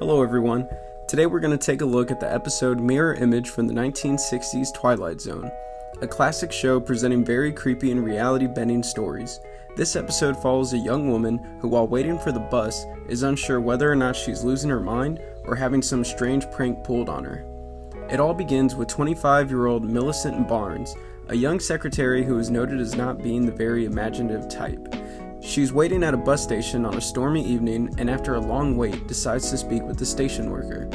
Hello everyone. Today we're going to take a look at the episode Mirror Image from the 1960s Twilight Zone, a classic show presenting very creepy and reality-bending stories. This episode follows a young woman who, while waiting for the bus, is unsure whether or not she's losing her mind or having some strange prank pulled on her. It all begins with 25-year-old Millicent Barnes, a young secretary who is noted as not being the very imaginative type. She's waiting at a bus station on a stormy evening and after a long wait decides to speak with the station worker.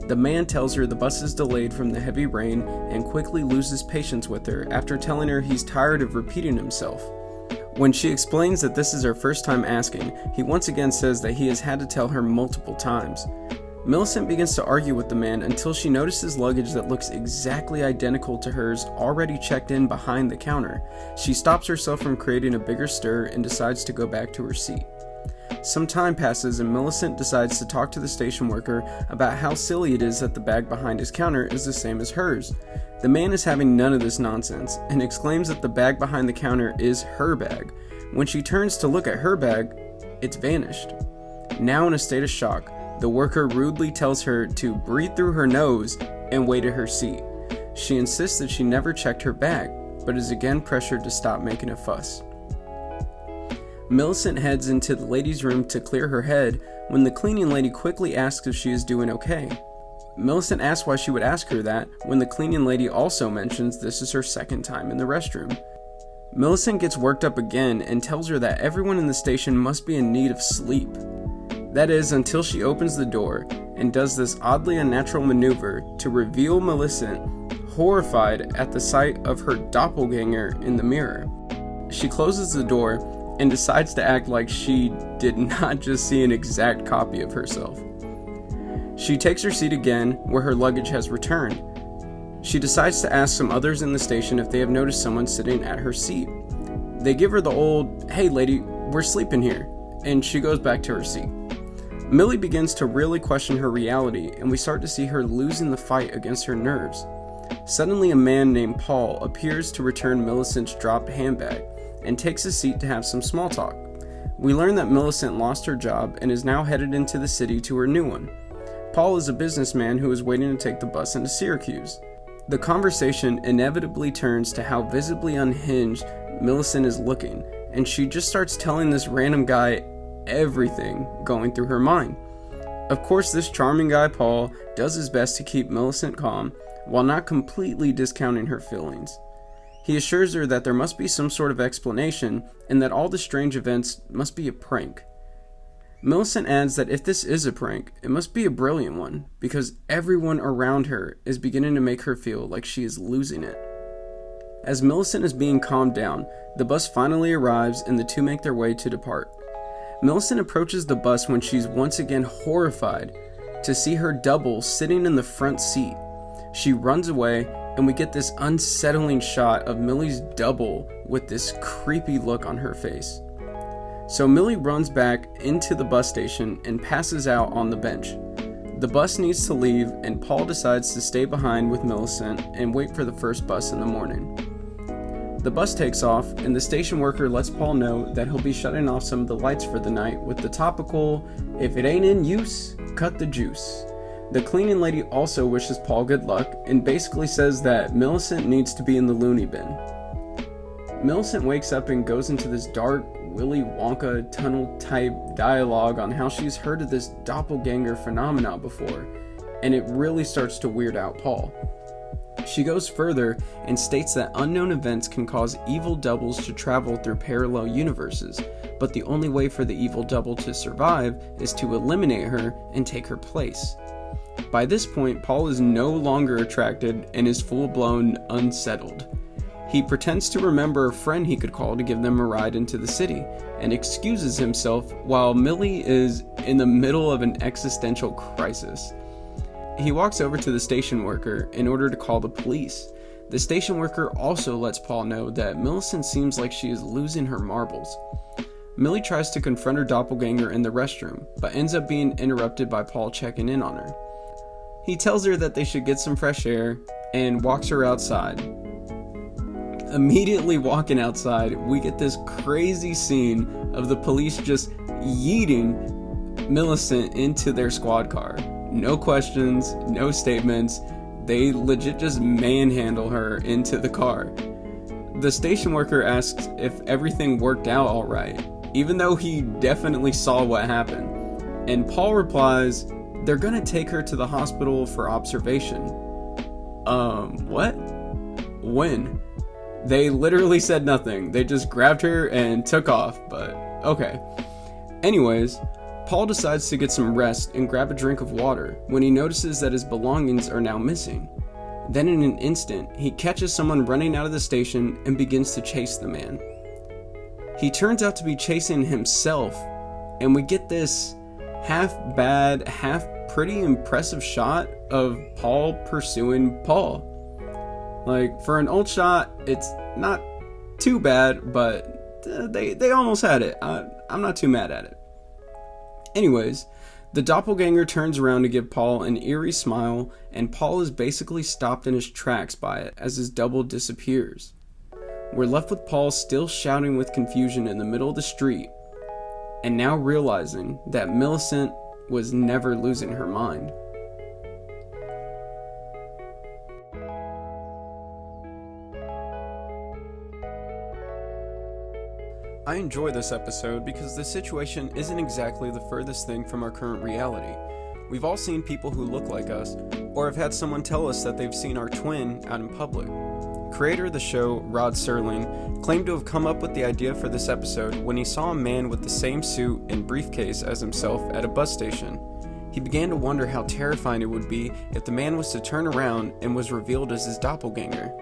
The man tells her the bus is delayed from the heavy rain and quickly loses patience with her after telling her he's tired of repeating himself. When she explains that this is her first time asking, he once again says that he has had to tell her multiple times. Millicent begins to argue with the man until she notices luggage that looks exactly identical to hers already checked in behind the counter. She stops herself from creating a bigger stir and decides to go back to her seat. Some time passes and Millicent decides to talk to the station worker about how silly it is that the bag behind his counter is the same as hers. The man is having none of this nonsense and exclaims that the bag behind the counter is her bag. When she turns to look at her bag, it's vanished. Now in a state of shock, the worker rudely tells her to breathe through her nose and wait at her seat. She insists that she never checked her bag, but is again pressured to stop making a fuss. Millicent heads into the ladies' room to clear her head when the cleaning lady quickly asks if she is doing okay. Millicent asks why she would ask her that when the cleaning lady also mentions this is her second time in the restroom. Millicent gets worked up again and tells her that everyone in the station must be in need of sleep. That is, until she opens the door and does this oddly unnatural maneuver to reveal Millicent horrified at the sight of her doppelganger in the mirror. She closes the door and decides to act like she did not just see an exact copy of herself. She takes her seat again where her luggage has returned. She decides to ask some others in the station if they have noticed someone sitting at her seat. They give her the old, "Hey lady, we're sleeping here," and she goes back to her seat. Millie begins to really question her reality, and we start to see her losing the fight against her nerves. Suddenly, a man named Paul appears to return Millicent's dropped handbag and takes a seat to have some small talk. We learn that Millicent lost her job and is now headed into the city to her new one. Paul is a businessman who is waiting to take the bus into Syracuse. The conversation inevitably turns to how visibly unhinged Millicent is looking, and she just starts telling this random guy everything going through her mind. Of course, this charming guy Paul does his best to keep Millicent calm while not completely discounting her feelings. He assures her that there must be some sort of explanation and that all the strange events must be a prank. Millicent adds that if this is a prank, it must be a brilliant one because everyone around her is beginning to make her feel like she is losing it. As Millicent is being calmed down, the bus finally arrives and the two make their way to depart. Millicent approaches the bus when she's once again horrified to see her double sitting in the front seat. She runs away and we get this unsettling shot of Millie's double with this creepy look on her face. So Millie runs back into the bus station and passes out on the bench. The bus needs to leave and Paul decides to stay behind with Millicent and wait for the first bus in the morning. The bus takes off, and the station worker lets Paul know that he'll be shutting off some of the lights for the night with the topical, "If it ain't in use, cut the juice." The cleaning lady also wishes Paul good luck and basically says that Millicent needs to be in the loony bin. Millicent wakes up and goes into this dark, Willy Wonka tunnel-type dialogue on how she's heard of this doppelganger phenomena before, and it really starts to weird out Paul. She goes further and states that unknown events can cause evil doubles to travel through parallel universes, but the only way for the evil double to survive is to eliminate her and take her place. By this point, Paul is no longer attracted and is full-blown unsettled. He pretends to remember a friend he could call to give them a ride into the city, and excuses himself while Millie is in the middle of an existential crisis. He walks over to the station worker in order to call the police. The station worker also lets Paul know that Millicent seems like she is losing her marbles. Millie tries to confront her doppelganger in the restroom, but ends up being interrupted by Paul checking in on her. He tells her that they should get some fresh air and walks her outside. Immediately walking outside, we get this crazy scene of the police just yeeting Millicent into their squad car. No questions, no statements. They legit just manhandle her into the car. The station worker asks if everything worked out alright, even though he definitely saw what happened. And Paul replies, they're gonna take her to the hospital for observation. What? When? They literally said nothing. They just grabbed her and took off, but okay. Anyways, Paul decides to get some rest and grab a drink of water when he notices that his belongings are now missing. Then in an instant, he catches someone running out of the station and begins to chase the man. He turns out to be chasing himself, and we get this half bad, half pretty impressive shot of Paul pursuing Paul. Like, for an old shot, it's not too bad, but they almost had it. I'm not too mad at it. Anyways, the doppelganger turns around to give Paul an eerie smile, and Paul is basically stopped in his tracks by it as his double disappears. We're left with Paul still shouting with confusion in the middle of the street, and now realizing that Millicent was never losing her mind. I enjoy this episode because the situation isn't exactly the furthest thing from our current reality. We've all seen people who look like us, or have had someone tell us that they've seen our twin out in public. Creator of the show, Rod Serling, claimed to have come up with the idea for this episode when he saw a man with the same suit and briefcase as himself at a bus station. He began to wonder how terrifying it would be if the man was to turn around and was revealed as his doppelganger.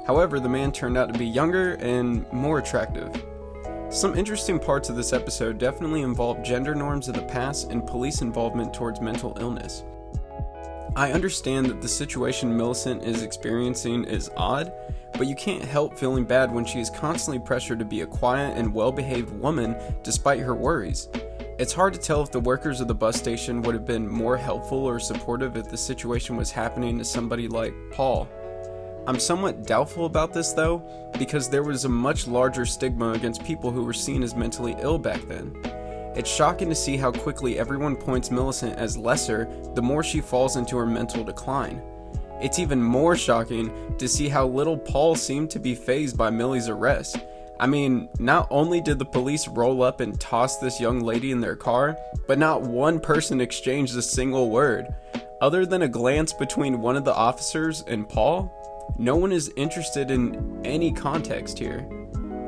However, the man turned out to be younger and more attractive. Some interesting parts of this episode definitely involve gender norms of the past and police involvement towards mental illness. I understand that the situation Millicent is experiencing is odd, but you can't help feeling bad when she is constantly pressured to be a quiet and well-behaved woman despite her worries. It's hard to tell if the workers of the bus station would have been more helpful or supportive if the situation was happening to somebody like Paul. I'm somewhat doubtful about this though, because there was a much larger stigma against people who were seen as mentally ill back then. It's shocking to see how quickly everyone points Millicent as lesser the more she falls into her mental decline. It's even more shocking to see how little Paul seemed to be fazed by Millie's arrest. I mean, not only did the police roll up and toss this young lady in their car, but not one person exchanged a single word. Other than a glance between one of the officers and Paul, no one is interested in any context here.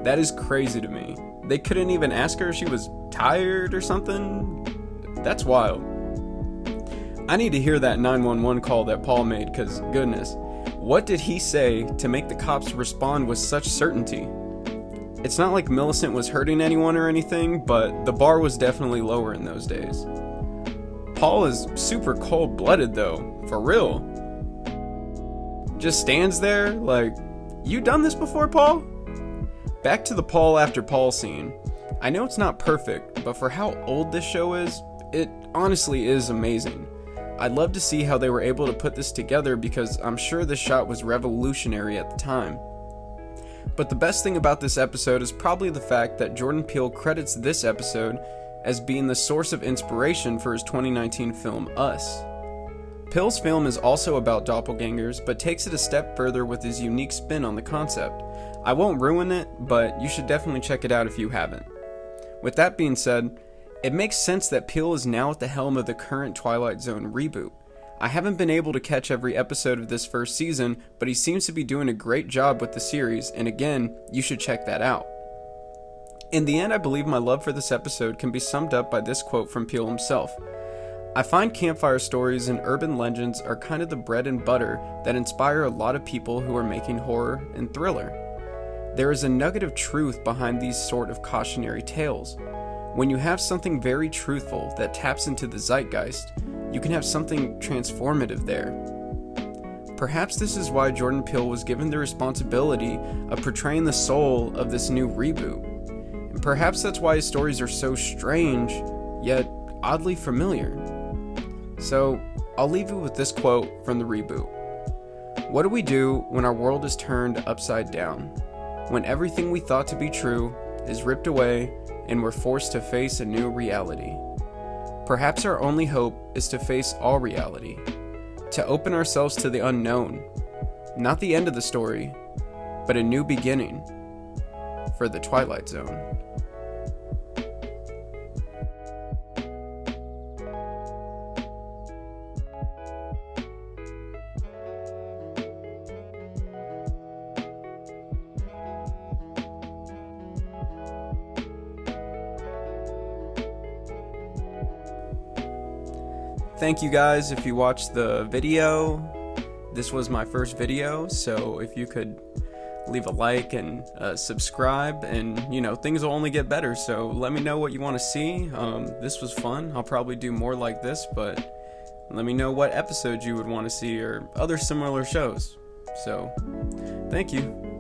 That is crazy to me. They couldn't even ask her if she was tired or something? That's wild. I need to hear that 911 call that Paul made, because goodness, what did he say to make the cops respond with such certainty? It's not like Millicent was hurting anyone or anything, but the bar was definitely lower in those days. Paul is super cold-blooded though, for real. Just stands there like, you done this before, Paul? Back to the Paul after Paul scene. I know it's not perfect, but for how old this show is, it honestly is amazing. I'd love to see how they were able to put this together because I'm sure this shot was revolutionary at the time. But the best thing about this episode is probably the fact that Jordan Peele credits this episode as being the source of inspiration for his 2019 film Us. Peele's film is also about doppelgangers, but takes it a step further with his unique spin on the concept. I won't ruin it, but you should definitely check it out if you haven't. With that being said, it makes sense that Peele is now at the helm of the current Twilight Zone reboot. I haven't been able to catch every episode of this first season, but he seems to be doing a great job with the series, and again, you should check that out. In the end, I believe my love for this episode can be summed up by this quote from Peele himself. I find campfire stories and urban legends are kind of the bread and butter that inspire a lot of people who are making horror and thriller. There is a nugget of truth behind these sort of cautionary tales. When you have something very truthful that taps into the zeitgeist, you can have something transformative there. Perhaps this is why Jordan Peele was given the responsibility of portraying the soul of this new reboot. And perhaps that's why his stories are so strange, yet oddly familiar. So, I'll leave you with this quote from the reboot. What do we do when our world is turned upside down? When everything we thought to be true is ripped away and we're forced to face a new reality? Perhaps our only hope is to face all reality, to open ourselves to the unknown, not the end of the story, but a new beginning for the Twilight Zone. Thank you guys if you watched the video. This was my first video, so if you could leave a like and subscribe, and things will only get better, so let me know what you want to see. This was fun. I'll probably do more like this, but let me know what episodes you would want to see or other similar shows. So thank you.